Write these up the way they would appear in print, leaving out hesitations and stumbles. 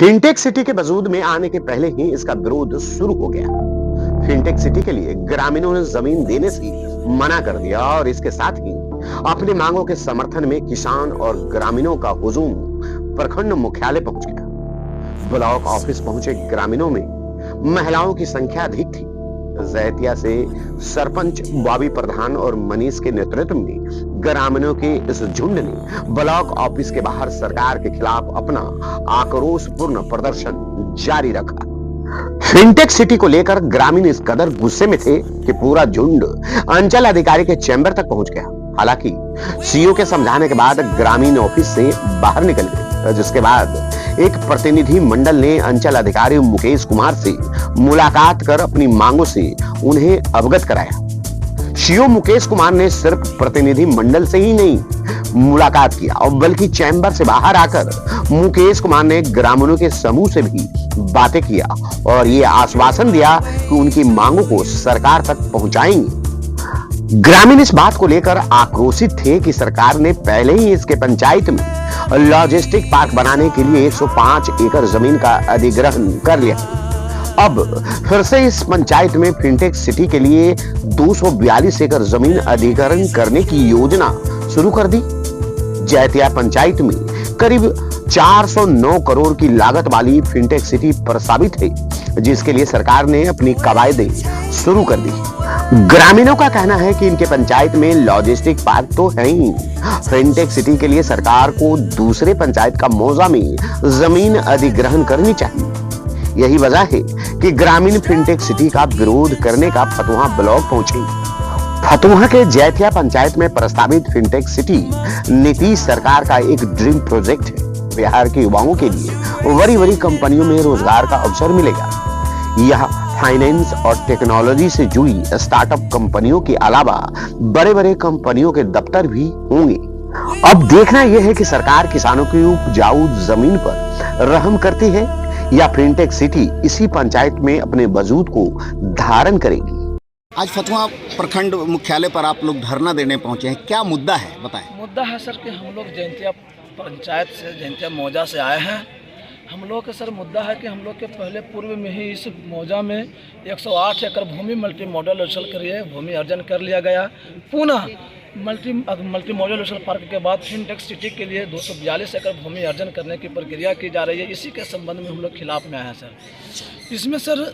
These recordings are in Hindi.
फिनटेक सिटी के वजूद में आने के पहले ही इसका विरोध शुरू हो गया। फिनटेक सिटी के लिए ग्रामीणों ने जमीन देने से मना कर दिया और इसके साथ ही अपनी मांगों के समर्थन में किसान और ग्रामीणों का हुजूम प्रखंड मुख्यालय पहुंच गया। ब्लॉक ऑफिस पहुंचे ग्रामीणों में महिलाओं की संख्या अधिक थी। जैतिया से सरपंच बॉबी प्रधान और मनीष के नेतृत्व में ग्रामीणों के इस झुंड ने ब्लॉक ऑफिस के बाहर सरकार के खिलाफ अपना आक्रोशपूर्ण प्रदर्शन जारी रखा। फिनटेक सिटी को लेकर ग्रामीण इस कदर गुस्से में थे कि पूरा झुंड अंचल अधिकारी के चैम्बर तक पहुंच गया। हालांकि सीओ के समझाने के बाद ग्रामीण ऑफिस से बाहर निकल गए, जिसके बाद एक प्रतिनिधि मंडल ने अंचल अधिकारी मुकेश कुमार से मुलाकात कर अपनी मांगों से उन्हें अवगत कराया। सीओ मुकेश कुमार ने सिर्फ प्रतिनिधि मंडल से ही नहीं मुलाकात किया और बल्कि चैम्बर से बाहर आकर मुकेश कुमार ने ग्रामीणों के समूह से भी बातें किया और ये आश्वासन दिया कि उनकी मांगों को सरकार तक पहुंचाएंगे। ग्रामीण इस बात को लेकर आक्रोशित थे कि सरकार ने पहले ही इसके पंचायत में लॉजिस्टिक पार्क बनाने के लिए 105 एकड़ जमीन का अधिग्रहण कर लिया। अब फिर से इस पंचायत में फिनटेक सिटी के लिए 242 एकड़ जमीन अधिग्रहण करने की योजना शुरू कर दी। जैतिया पंचायत में करीब 409 करोड़ की लागत वाली फिनटेक सिटी प्रस्तावित है, जिसके लिए सरकार ने अपनी कवायदें शुरू कर दी। ग्रामीणों का कहना है कि इनके पंचायत में लॉजिस्टिक पार्क तो है ही, फिनटेक सिटी के लिए सरकार को दूसरे पंचायत का मौजा में जमीन अधिग्रहण करनी चाहिए। यही वजह है कि ग्रामीण फिनटेक सिटी का विरोध करने का फतुहा ब्लॉक पहुंचे। फतुहा के जैतिया पंचायत में प्रस्तावित फिनटेक सिटी नीतीश सरकार का एक ड्रीम प्रोजेक्ट है। बिहार के युवाओं के लिए बड़ी बड़ी कंपनियों में रोजगार का अवसर मिलेगा। यह फाइनेंस और टेक्नोलॉजी से जुड़ी स्टार्टअप कंपनियों के अलावा बड़े बड़े कंपनियों के दफ्तर भी होंगे। अब देखना यह है कि सरकार किसानों की उपजाऊ जमीन पर रहम करती है या फिनटेक सिटी इसी पंचायत में अपने वजूद को धारण करेगी। आज फतुहा प्रखंड मुख्यालय पर आप लोग धरना देने पहुंचे हैं, क्या मुद्दा है बताएं। मुद्दा है सर कि हम लोग जैतिया पंचायत से जैतिया मौजा से आए हैं। हम लोग का सर मुद्दा है कि हम लोग के पहले पूर्व में ही इस मौजा में 108 एकड़ भूमि मल्टी मॉडल उछल कर भूमि अर्जन कर लिया गया। पुनः मल्टी मॉडल उछल पार्क के बाद फिनटेक सिटी के लिए 242 एकड़ भूमि अर्जन करने की प्रक्रिया की जा रही है। इसी के संबंध में हम लोग खिलाफ में आए हैं सर। इसमें सर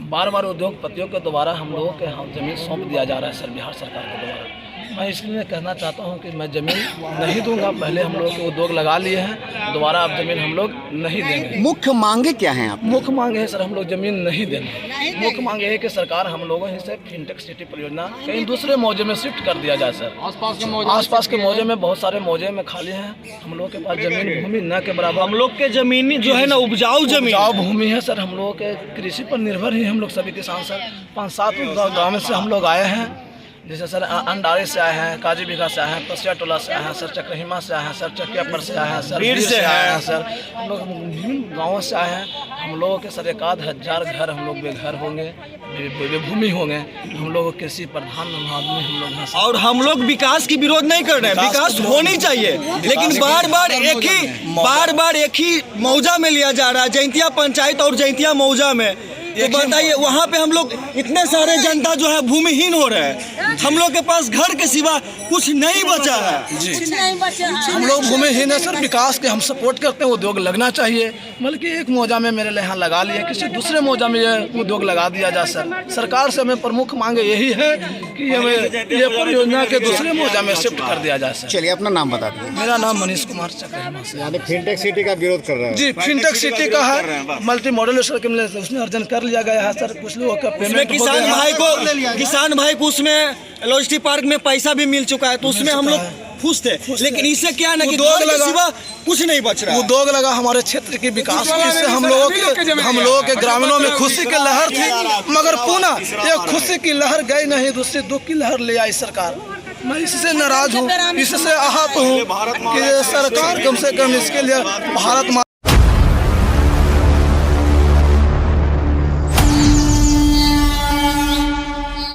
बार बार उद्योगपतियों के द्वारा हम लोगों के ज़मीन सौंप दिया जा रहा है सर बिहार सरकार के द्वारा। मैं इसलिए कहना चाहता हूं कि मैं ज़मीन नहीं दूंगा। पहले हम लोग के उद्योग लगा लिए हैं, दोबारा अब ज़मीन हम लोग नहीं देंगे। मुख्य मांगे क्या हैं आप? मुख्य मांग है सर हम लोग ज़मीन नहीं देंगे। मुख्य मांग है कि सरकार हम लोगों से फिनटेक सिटी परियोजना कहीं दूसरे मौजे में शिफ्ट कर दिया जाए सर। आसपास के मौजे में बहुत सारे मौजे में खाली हैं। हम लोग के पास जमीन भूमि न के बराबर हम लोग के जमीनी जो है ना उपजाऊ भूमि है सर। हम लोगों के कृषि पर निर्भर ही हम लोग सभी किसान सर 5-7 गाँव से हम लोग आए हैं। जैसे सर अंडारी से आए हैं, काजी बिघा से आए हैं, पसिया टोला से आए हैं सर, चक्रहिमा से आए हैं सर, चकियापर से आए हैं सर, बीर से आए हैं सर। हम लोग विभिन्न गाँवों से आए हैं। हम लोगों के सर 1,000 घर हम लोग बेघर होंगे, बेभूमि होंगे। हम लोग कृषि प्रधान आदमी हम लोग हैं और हम लोग विकास की विरोध नहीं कर रहे हैं। विकास होनी चाहिए, लेकिन बार बार एक ही मौजा में लिया जा रहा है, जैतिया पंचायत और जैतिया मौजा में। तो बताइए वहाँ पे हम लोग इतने सारे जनता जो है भूमिहीन हो रहे हैं। हम लोग के पास घर के सिवा कुछ नहीं बचा है जी। हम लोग भूमिहीन है सर। विकास के हम सपोर्ट करते हैं, उद्योग लगना चाहिए। बल्कि एक मौजा में मेरे यहाँ लगा लिए, किसी दूसरे मौजा में ये उद्योग लगा दिया जाए सर। सरकार से हमें प्रमुख मांगे यही है कि ये परियोजना के दूसरे मौजा में शिफ्ट कर दिया जाए सर। चलिए अपना नाम बता दीजिए। मेरा नाम मनीष कुमार चक्रहिमा से। यानी फिनटेक सिटी का विरोध कर रहे हैं जी। फिनटेक सिटी का है, मल्टी मॉडल उसमें अर्जन कर लिया गया है सर। कुछ लोगों का पेमेंट किसान भाई को उसमें लॉजिस्टिक पार्क में पैसा भी मिल चुका है, तो उसमें हम लोग खुश थे। लेकिन इससे क्या ना कि उद्योग लगा, सिवा कुछ नहीं बच रहा। उद्योग लगा हमारे क्षेत्र के विकास में। इससे हम लोगों के ग्रामीणों में खुशी की लहर थी, मगर पुनः ये खुशी की लहर गई नहीं, दूसरी दुख की लहर ले आई सरकार। मैं इससे नाराज हूँ, इससे आहत हूँ कि सरकार कम से कम इसके लिए भारत